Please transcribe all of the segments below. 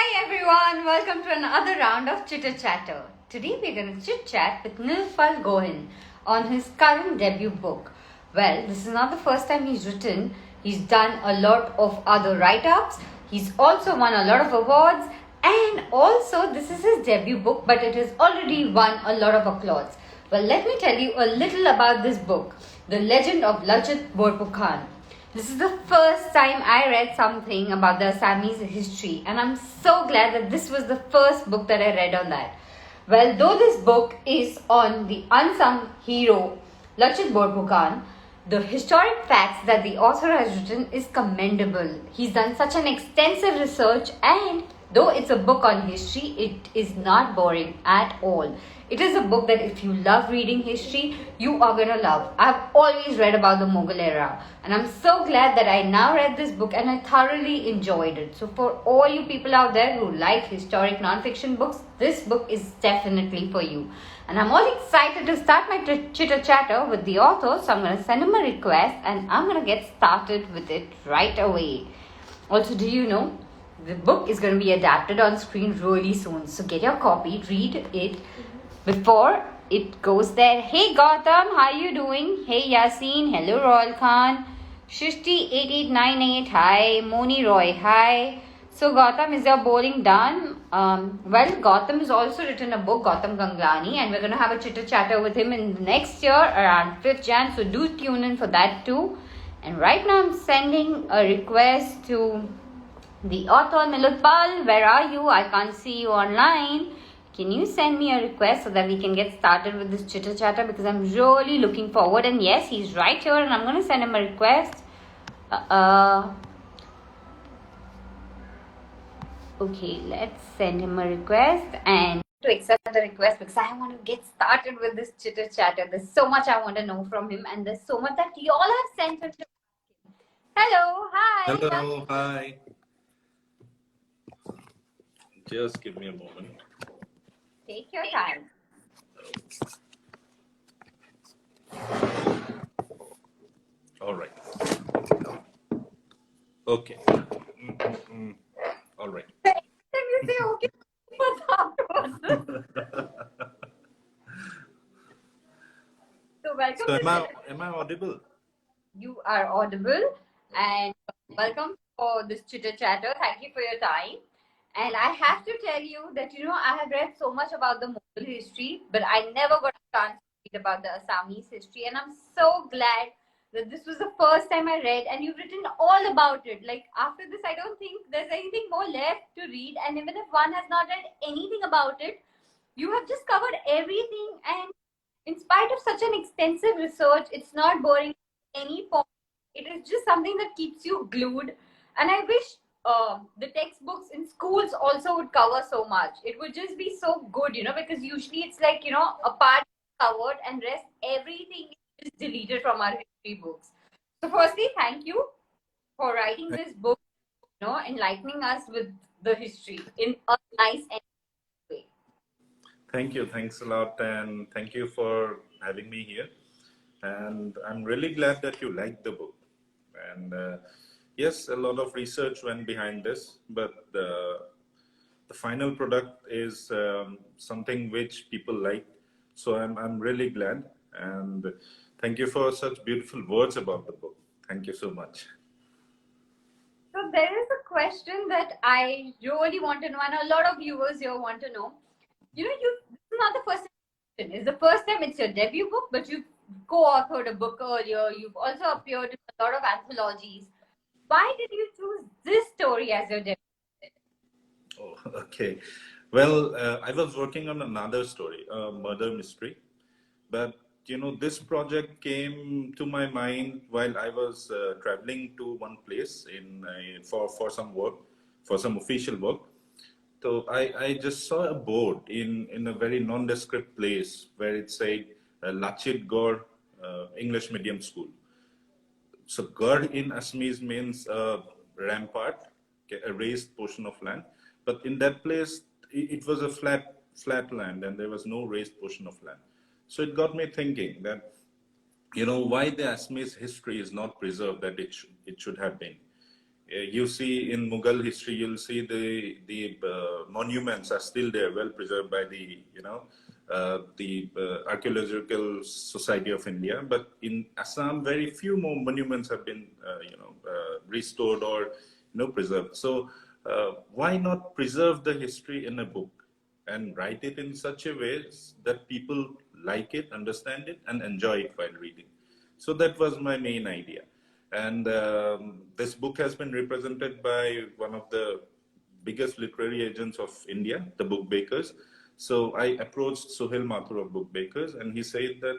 Hi everyone, welcome to another round of Chitter Chatter. Today we're going to chit chat with Nilutpal Gohain on his current debut book. Well, this is not the first time he's written. He's done a lot of other write-ups. He's also won a lot of awards, and also this is his debut book, but it has already won a lot of applause. Well, let me tell you a little about this book, The Legend of Lachit Borphukan. This is the first time I read something about the Assamese history, and I'm so glad that this was the first book that I read on that. Well, though this book is on the unsung hero Lachit Borphukan, the historic facts that the author has written is commendable. He's done such an extensive research, and though it's a book on history, it is not boring at all. It is a book that if you love reading history, you are going to love. I've always read about the Mughal era, and I'm so glad that I now read this book and I thoroughly enjoyed it. So for all you people out there who like historic non-fiction books, this book is definitely for you. And I'm all excited to start my chitter chatter with the author, so I'm going to send him a request and I'm going to get started with it right away. Also, do you know, the book is going to be adapted on screen really soon, so get your copy, read it before it goes there. Hey Gautam, how you doing? Hey Yasin, hello Royal Khan, Shishti8898, hi, Moni Roy, hi. So Gautam, is your bowling done? Well, Gautam has also written a book, Gautam Ganglani, and we're going to have a chitter chatter with him in the next year around 5th Jan, so do tune in for that too. And right now I'm sending a request to the author, Nilutpal. Where are you? I can't see you online. Can you send me a request so that we can get started with this chitter chatter, because I'm really looking forward. And yes, he's right here and I'm going to send him a request. Okay, let's send him a request and to accept the request, because I want to get started with this chitter chatter. There's so much I want to know from him, and there's so much that you all have sent him to. Hello, hi. Hello, hi. Just give me a moment. Take your time. All right. Okay. All right. Then you say okay afterwards. So welcome. So am I audible? You are audible, and welcome for this chitter chatter. Thank you for your time. And I have to tell you that, I have read so much about the Mughal history, but I never got a chance to read about the Assamese history. And I'm so glad that this was the first time I read, and you've written all about it. Like, after this, I don't think there's anything more left to read. And even if one has not read anything about it, you have just covered everything. And in spite of such an extensive research, it's not boring at any point. It is just something that keeps you glued. And I wish the textbooks in schools also would cover so much. It would just be so good, because usually it's like, a part covered and rest everything is deleted from our history books. So firstly, thank you for writing this book, enlightening us with the history in a nice and way. Thank you. Thanks a lot. And thank you for having me here. And I'm really glad that you liked the book. And yes, a lot of research went behind this, but the final product is something which people like. So I'm really glad. And thank you for such beautiful words about the book. Thank you so much. So there is a question that I really want to know, and a lot of viewers here want to know. This is not the first time. It's the first time it's your debut book, but you've co-authored a book earlier. You've also appeared in a lot of anthologies. Why did you choose this story as your debut? Oh, okay. Well, I was working on another story, a murder mystery, but this project came to my mind while I was traveling to one place for some work, for some official work. So I just saw a board in a very nondescript place where it said Lachit Gaur English Medium School. So Gar in Assamese means rampart, a raised portion of land. But in that place, it was a flat land and there was no raised portion of land. So it got me thinking that, why the Assamese history is not preserved that it should have been. You see in Mughal history, you'll see the monuments are still there, well preserved by the Archaeological Society of India. But in Assam, very few more monuments have been restored or preserved. So why not preserve the history in a book and write it in such a way that people like it, understand it, and enjoy it while reading? So that was my main idea. And this book has been represented by one of the biggest literary agents of India, the Book Bakers. So I approached Sohail Mathur of Book Bakers, and he said that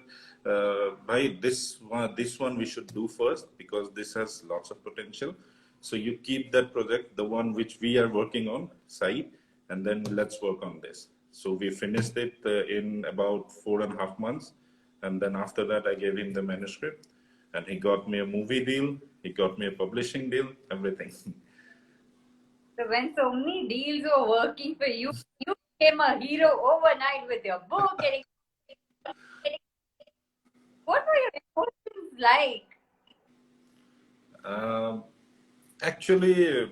by this one we should do first because this has lots of potential. So you keep that project, the one which we are working on, side, and then let's work on this. So we finished it in about 4.5 months, and then after that I gave him the manuscript, and he got me a movie deal, he got me a publishing deal, everything. So when so many deals were working for you, you became a hero overnight with your book. What were your emotions like? Um, Actually,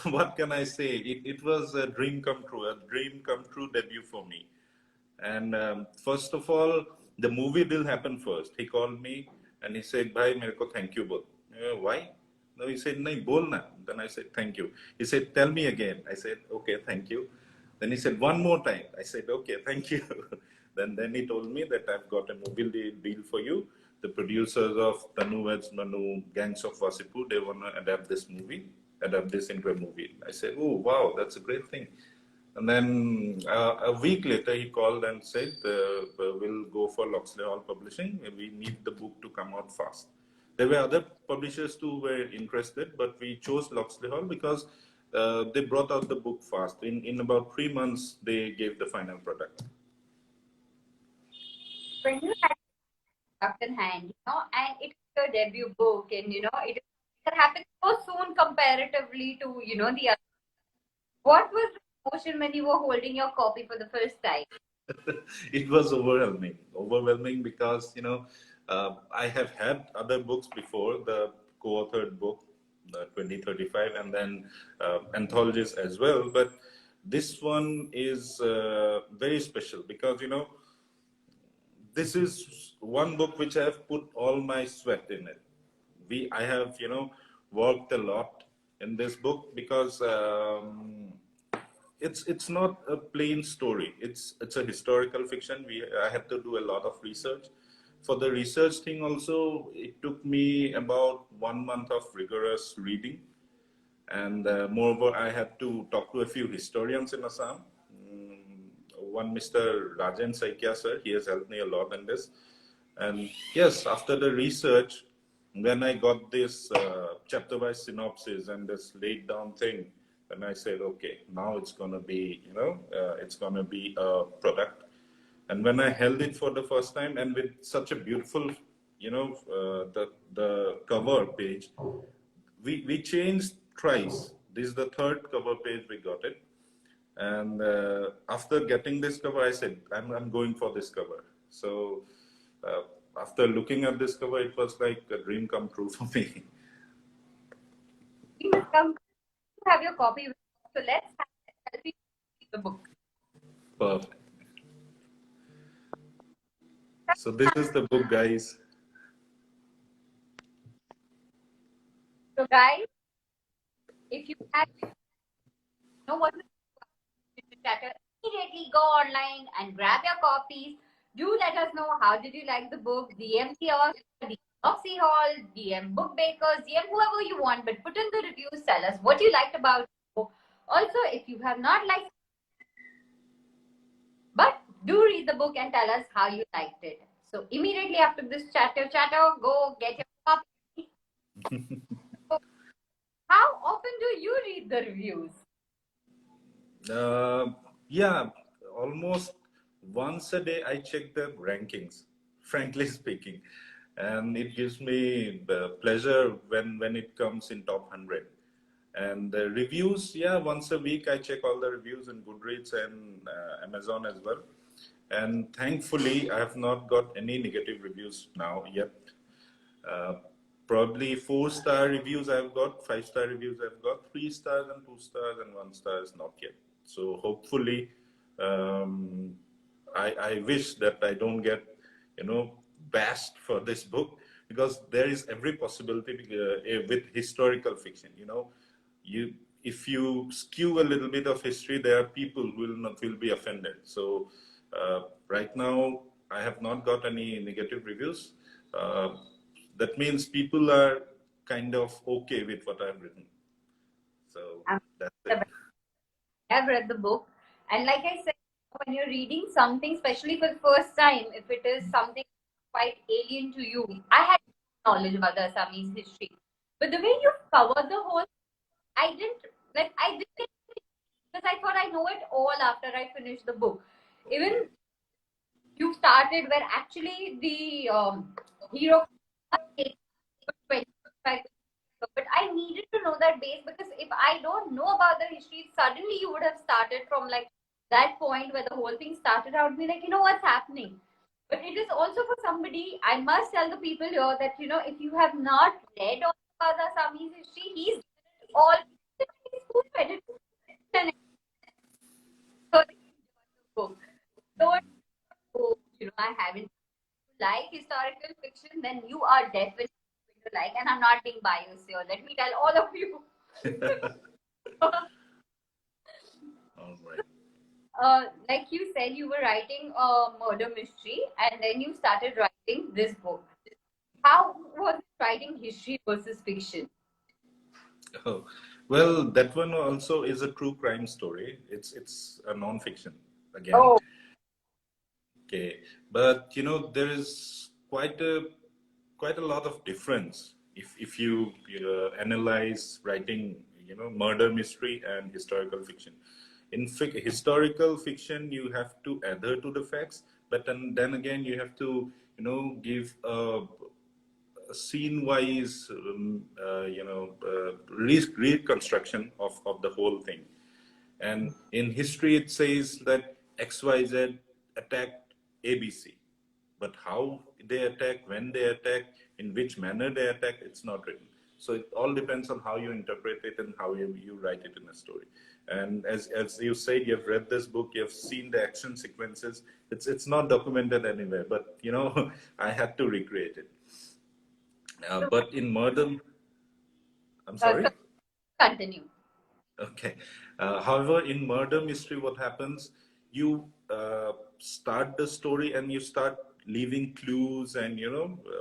what can I say? It was a dream come true, debut for me. And first of all, the movie deal happened first. He called me and he said, "Bhai, mere ko thank you bol." Why? No, he said, "Nahi, bol na." Then I said, "Thank you." He said, "Tell me again." I said, "Okay, thank you." Then he said, "One more time." I said, "Okay, thank you." Then he told me that I've got a movie deal for you. The producers of Tanu Veds Manu, Gangs of Wasipu, they want to adapt this into a movie. I said, "Oh, wow, that's a great thing." And then a week later, he called and said, "We'll go for Loxley Hall Publishing. We need the book to come out fast." There were other publishers too who were interested, but we chose Loxley Hall because they brought out the book fast. In about 3 months, they gave the final product. When you had product in hand, and it's your debut book, and it happened so soon comparatively to the other. What was the emotion when you were holding your copy for the first time? It was overwhelming because I have had other books before, the co-authored book, the 2035, and then anthologies as well. But this one is very special because this is one book which I have put all my sweat in it. I have worked a lot in this book because it's not a plain story. It's a historical fiction. I had to do a lot of research. For the research thing also, it took me about 1 month of rigorous reading, and moreover, I had to talk to a few historians in Assam. One Mr. Rajan Saikia sir, he has helped me a lot in this. And yes, after the research, when I got this chapter-wise synopsis and this laid down thing, then I said, okay, now it's gonna be, it's gonna be a product. And when I held it for the first time, and with such a beautiful, the cover page, we changed thrice. This is the third cover page we got it. And after getting this cover, I said, I'm going for this cover. So uh, after looking at this cover, it was like a dream come true for me. You must come to have your copy with you. So let's help you read the book. Perfect. So this is the book, guys. So guys, if you have what to chatter, immediately go online and grab your copies. Do let us know how did you like the book. DM the DM Oxy Hall, DM Book Bakers, DM whoever you want, but put in the reviews. Tell us what you liked about the book. Also, if you have not liked, but do read the book and tell us how you liked it. So immediately after this chatter, go get your copy. So how often do you read the reviews? Yeah, almost once a day I check the rankings, frankly speaking. And it gives me pleasure when it comes in top 100. And the reviews, yeah, once a week I check all the reviews in Goodreads and Amazon as well. And thankfully, I have not got any negative reviews now yet. Uh, probably 4-star reviews I've got, 5-star reviews I've got, 3 stars and 2 stars and 1 star is not yet. So hopefully, um, I wish that I don't get, bashed for this book, because there is every possibility with historical fiction. You if you skew a little bit of history, there are people who will be offended. So right now, I have not got any negative reviews. Uh, that means people are kind of okay with what I've written. So that's it. I've read the book, and like I said, when you're reading something, especially for the first time, if it is something quite alien to you, I had knowledge about the Assamese history, but the way you covered the whole, I didn't I didn't, because I thought I know it all after I finished the book. Even you started where actually the hero takes 25, but I needed to know that base, because if I don't know about the history, suddenly you would have started from like that point where the whole thing started. I would be like, what's happening? But it is also for somebody, I must tell the people here that, if you have not read all about the Assamese history, he's all he's read it and book. Don't go, I haven't like historical fiction, then you are definitely going to like, and I'm not being biased here. Let me tell all of you. All right. Like you said, you were writing a murder mystery, and then you started writing this book. How was writing history versus fiction? Oh, well, that one also is a true crime story. It's a non-fiction again. Oh, Okay, but there is quite a lot of difference if you analyze writing murder mystery and historical fiction. In historical fiction, you have to adhere to the facts, but then again you have to give a scene-wise reconstruction of the whole thing. And in history, it says that XYZ attacked ABC. But how they attack, when they attack, in which manner they attack, it's not written. So it all depends on how you interpret it and how you write it in a story. And as you said, you've read this book, you've seen the action sequences. It's not documented anywhere, but I had to recreate it. so, But in murder, I'm so sorry. continue. Okay. However, in murder mystery, what happens? You start the story and you start leaving clues and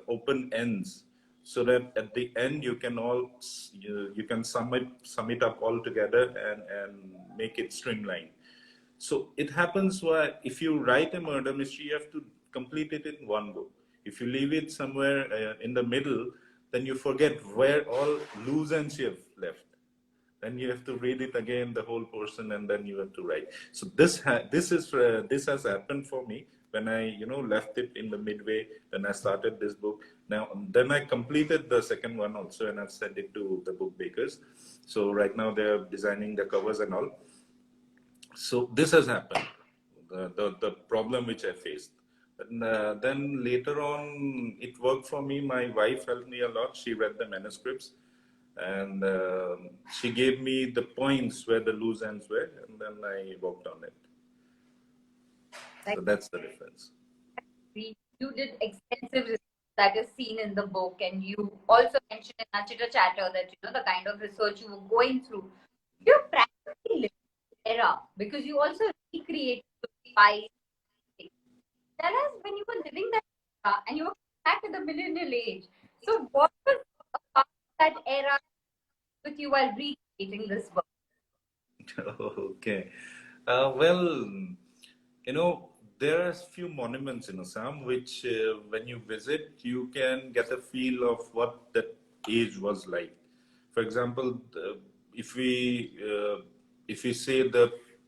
open ends, so that at the end you can sum it up all together and make it streamlined. So it happens where if you write a murder mystery, you have to complete it in one go. If you leave it somewhere in the middle, then you forget where all loose ends you have left. Then you have to read it again, the whole portion, and then you have to write. So this has happened for me when I left it in the midway when I started this book. Now then I completed the second one also, and I've sent it to the book bakers. So right now they're designing the covers and all. So this has happened, the problem which I faced. And then later on, it worked for me. My wife helped me a lot. She read the manuscripts, and she gave me the points where the loose ends were, and then I worked on it. Like So that's the difference. you did extensive research that is seen in the book, and you also mentioned in our Chitter Chatter that the kind of research you were going through. You practically lived in the era, because you also recreated the spice. Tell us when you were living that era and you were back in the millennial age. So what was a part of that era with you while recreating this book? Okay. Well, you know, there are a few monuments in Assam which, when you visit, you can get a feel of what that age was like. For example, if we say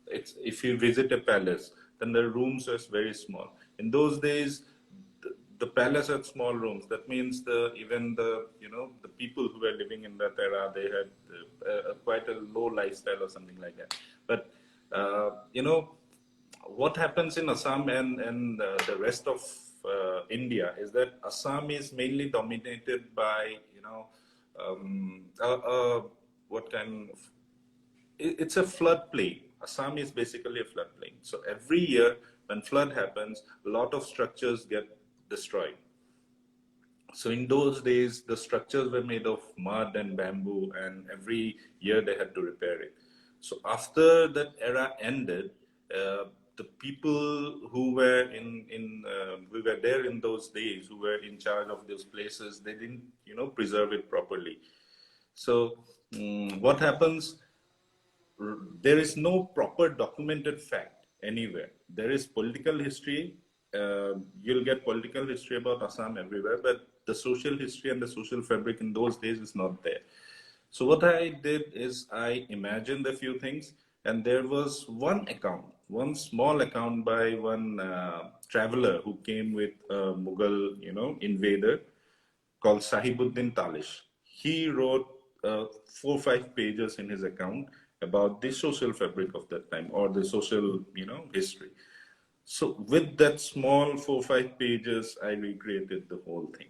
if you visit a palace, then the rooms are very small. In those days, the palace had small rooms. That means even the people who were living in that era, they had quite a low lifestyle or something like that. But what happens in Assam and the rest of India is that Assam is mainly dominated by, what kind of, it's a floodplain. Assam is basically a floodplain. So every year when flood happens, a lot of structures get destroyed. So in those days, the structures were made of mud and bamboo, and every year they had to repair it. So after that era ended, the people who were who were there in those days, who were in charge of those places, they didn't, preserve it properly. So what happens? There is no proper documented fact anywhere. There is political history. You'll get political history about Assam everywhere, but the social history and the social fabric in those days is not there. So what I did is I imagined a few things, and there was one account, one small account by one traveler who came with a Mughal, invader called Sahibuddin Talish. He wrote 4 or 5 pages in his account about the social fabric of that time or the social, history. So with that small 4 or 5 pages, I recreated the whole thing.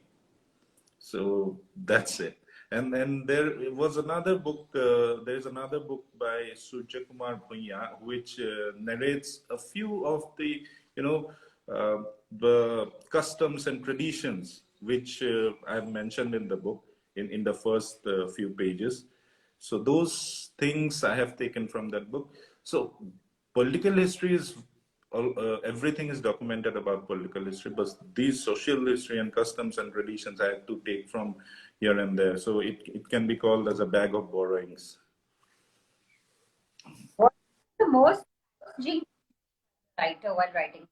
So that's it. And then there was another book. There's another book by Surya Kumar Bhunya, which narrates a few of the, the customs and traditions which I've mentioned in the book in the first few pages. So those things I have taken from that book. So political history is everything is documented about political history, but these social history and customs and traditions I have to take from here and there. So it can be called as a bag of borrowings. What is the most challenging writer while writing?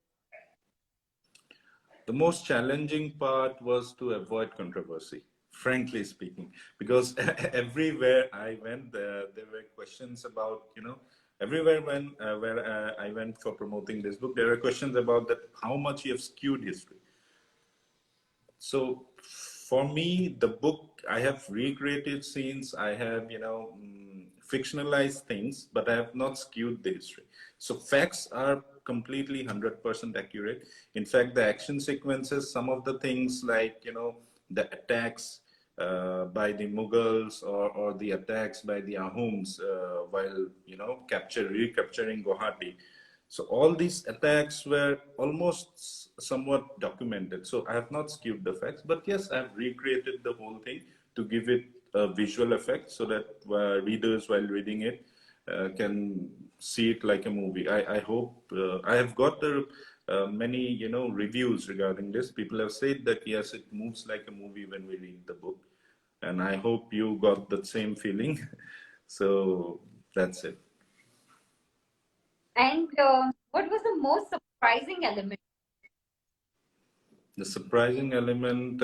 The most challenging part was to avoid controversy, frankly speaking, because everywhere I went, there were questions about, everywhere where I went for promoting this book, there were questions about that how much you have skewed history. So for me, the book, I have recreated scenes, I have, fictionalized things, but I have not skewed the history. So facts are completely 100% accurate. In fact, the action sequences, some of the things like, the attacks by the Mughals or the attacks by the Ahoms while, recapturing Guwahati. So all these attacks were almost somewhat documented. So I have not skewed the facts, but yes, I have recreated the whole thing to give it a visual effect so that readers while reading it can see it like a movie. I hope I have got the many reviews regarding this. People have said that yes, it moves like a movie when we read the book, and I hope you got the same feeling. So that's it. And what was the most surprising element? The surprising element,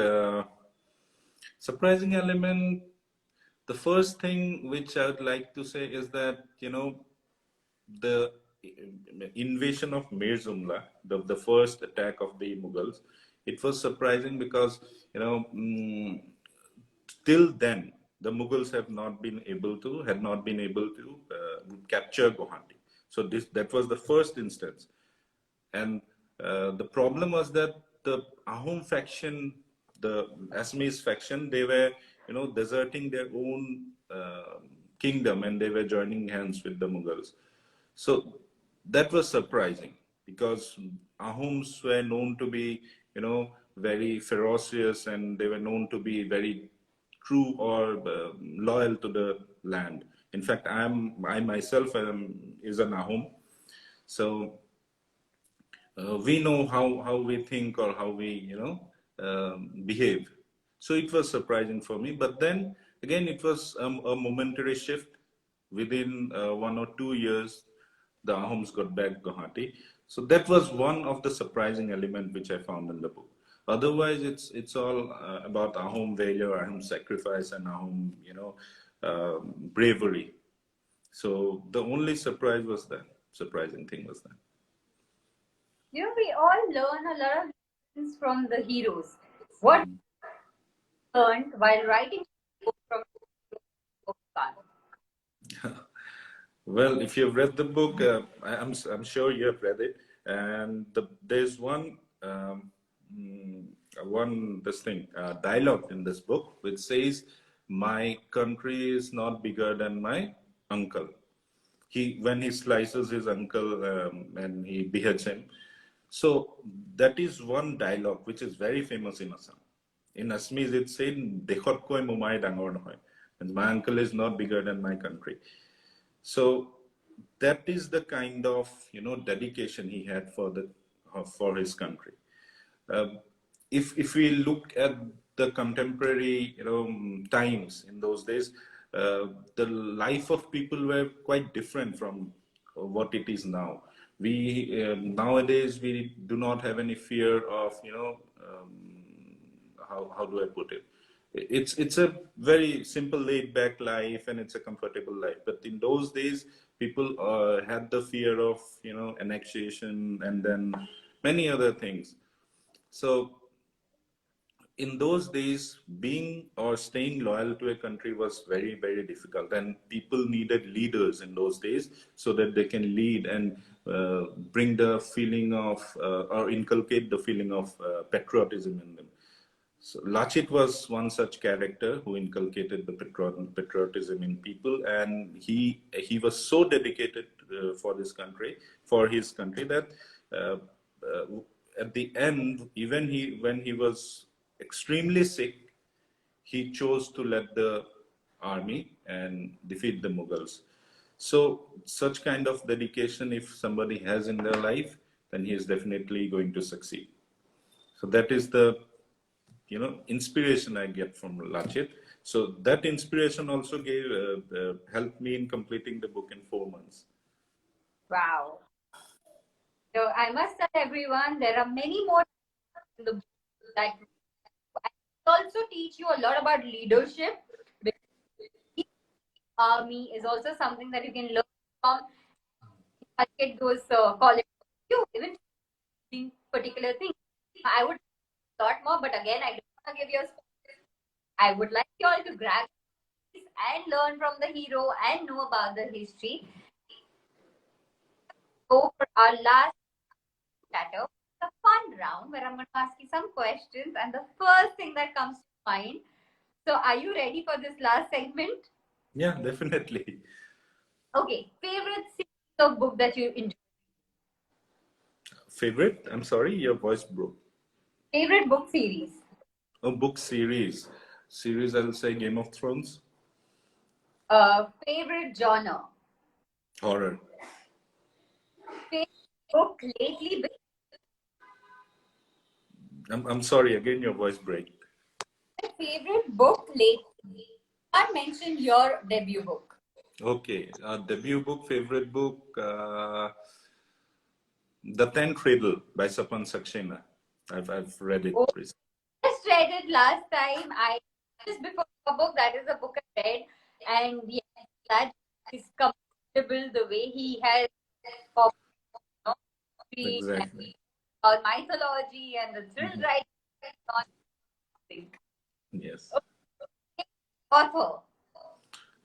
the first thing which I would like to say is that, the invasion of Mir Jumla, the first attack of the Mughals, it was surprising because, till then, the Mughals had not been able to capture Guwahati. So that was the first instance. And the problem was that the Ahom faction, the Assamese faction, they were, deserting their own kingdom and they were joining hands with the Mughals. So that was surprising because Ahoms were known to be, very ferocious and they were known to be very true or loyal to the land. In fact, I myself is an Ahom. So we know how we think or how we behave. So it was surprising for me, but then again it was a momentary shift. Within 1 or 2 years the Ahoms got back Guwahati. So that was one of the surprising element which I found in the book. Otherwise it's all about Ahom valor, Ahom sacrifice, and Ahom bravery. So the only surprising thing was that. We all learn a lot of lessons from the heroes. What learned while writing from Borphukan? Well, if you've read the book, I'm sure you have read it. And there's one mm, one this thing dialogue in this book which says, "My country is not bigger than my uncle." He when he slices his uncle and he beheads him. So that is one dialogue which is very famous in Assam. In Assamese, it's said, "Dekhot koi mumai dangor nohoy." And my uncle is not bigger than my country. So that is the kind of dedication he had for the for his country. Um, if we look at the contemporary times in those days, the life of people were quite different from what it is now. We nowadays we do not have any fear of how do I put it? It's a very simple, laid back life, and it's a comfortable life. But in those days, people had the fear of annexation and then many other things. So in those days, being or staying loyal to a country was very, very difficult, and people needed leaders in those days so that they can lead and bring the feeling of or inculcate the feeling of patriotism in them. So Lachit was one such character who inculcated the patriotism in people, and he was so dedicated for this country, for his country, that uh, uh, at the end, even when he was extremely sick, he chose to let the army and defeat the Mughals. So such kind of dedication, if somebody has in their life, then he is definitely going to succeed. So that is the inspiration I get from Lachit. So that inspiration also gave helped me in completing the book in 4 months. Wow. So I must tell everyone there are many more in the book that also teach you a lot about leadership. Army is also something that you can learn from. I get those college you even particular things. I would a lot more, but again, I don't want to give you a spoiler. I would like you all to grab this and learn from the hero and know about the history. Go for our last chatter, the fun round where I'm going to ask you some questions, and the first thing that comes to mind. So, are you ready for this last segment? Yeah, definitely. Okay, favorite series of book that you enjoy? Favorite? I'm sorry, your voice broke. Favorite book series? A book series. Series, I'll say Game of Thrones. Favorite genre? Horror. Favorite book lately? I'm sorry, again your voice break. Favorite book lately? I mentioned your debut book. Okay, debut book, favorite book, The Tenth Riddle by Sapan Saxena. I've read it Oh, recently. just read it last time. I just before the book. That is a book I read, and yes, that is comfortable the way he has history and Exactly. mythology and the thrill Mhm. writing on thing. Yes. Author.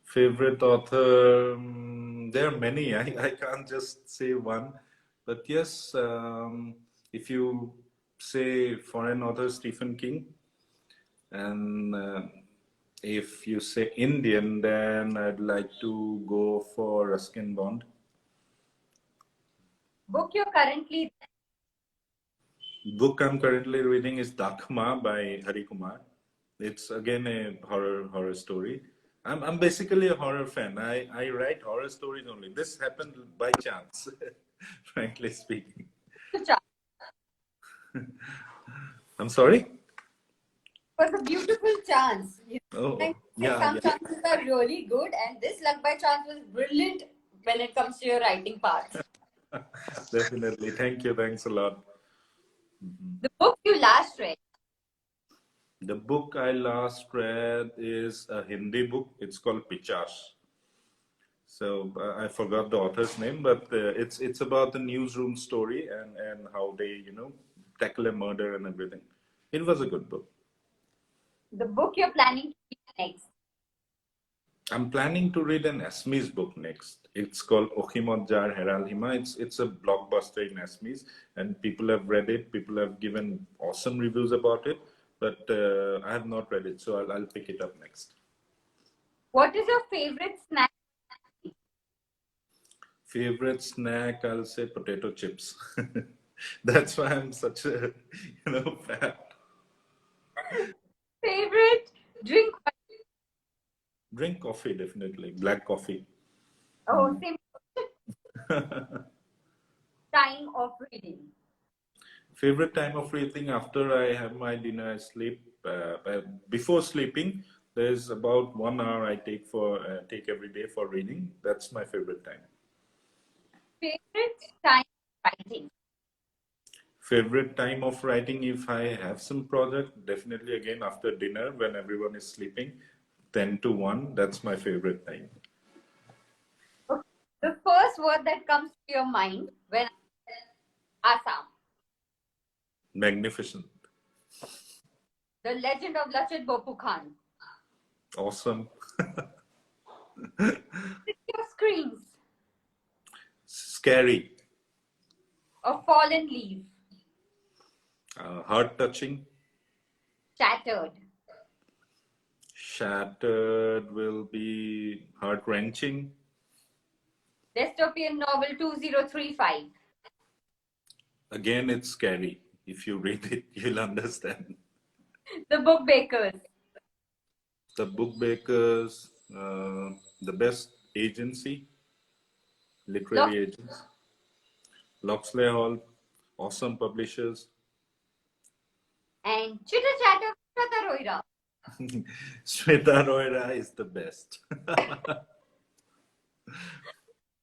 Favorite author, there are many. I can't just say one, but yes, if you say foreign author Stephen King, and if you say Indian, then I'd like to go for Ruskin Bond. Book you're currently Book I'm currently reading is Dakma by Hari Kumar. It's again a horror story. I'm basically a horror fan. I write horror stories only. This happened by chance, frankly speaking. to chance. I'm sorry? It was a beautiful chance. Oh, yeah, Some yeah, chances are really good, and this luck by chance was brilliant when it comes to your writing part. definitely. Thank you. Thanks a lot. The book you last read. The book I last read is a Hindi book. It's called Pichas. So I forgot the author's name, but it's about the newsroom story and how they tackle a murder and everything. It was a good book. The book you're planning to read next. I'm planning to read an Assamese book next. It's called Ochimodjar Heral Hima. It's a blockbuster in Assamese, and people have read it. People have given awesome reviews about it, but I have not read it, so I'll pick it up next. What is your favorite snack? Favorite snack? I'll say potato chips. That's why I'm such a fat. Favorite drink? Drink coffee, definitely black coffee. Oh, same time of reading. Favorite time of reading after I have my dinner, I sleep. Before sleeping, there's about 1 hour I take every day for reading. That's my favorite time. Favorite time of writing? Favorite time of writing, if I have some project, definitely again after dinner when everyone is sleeping, 10 to 1. That's my favorite time. Okay. The first word that comes to your mind when Assam. Magnificent. The Legend of Lachit Borphukan. Awesome. City of Screams. Scary. A fallen leaf. Heart touching. Shattered. Shattered will be heart wrenching. Dystopian novel 2035. Again, it's scary. If you read it, you'll understand. The Book Bakers. The Book Bakers, the best agency, literary agents. Loxley Hall, awesome publishers. And Chitter Chatter Shweta Roira. Shweta Roira is the best.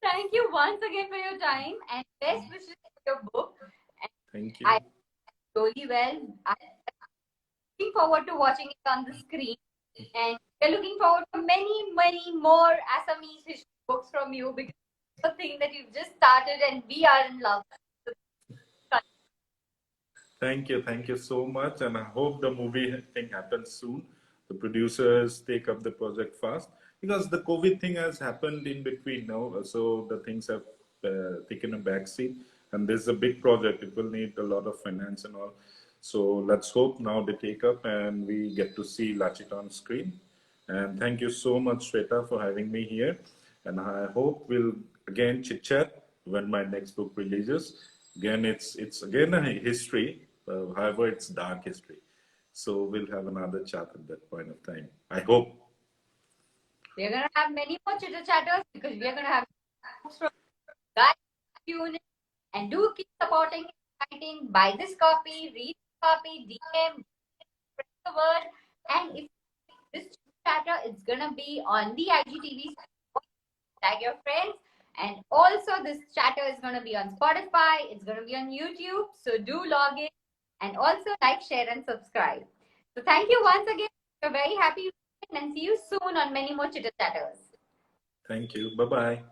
Thank you once again for your time and best wishes for your book. And Thank you. I really well. I'm looking forward to watching it on the screen. And we're looking forward to many, many more Assamese history books from you because it's the thing that you've just started and we are in love. Thank you so much, and I hope the movie thing happens soon. The producers take up the project fast because the COVID thing has happened in between now, so the things have taken a backseat. And this is a big project; it will need a lot of finance and all. So let's hope now they take up and we get to see Lachit on screen. And thank you so much, Shweta, for having me here. And I hope we'll again chit chat when my next book releases. Again, it's again a history. However, it's dark history. So we'll have another chat at that point of time. I hope. We're going to have many more chitter chatters because we're going to have books from guys. Tune in and do keep supporting and writing. Buy this copy, read the copy, DM, spread the word. And if this chitter chatter, it's going to be on the IGTV. Tag your friends. And also, this chatter is going to be on Spotify. It's going to be on YouTube. So do log in. And also like, share, and subscribe. So thank you once again. We're very happy and see you soon on many more Chitter Chatters. Thank you. Bye-bye.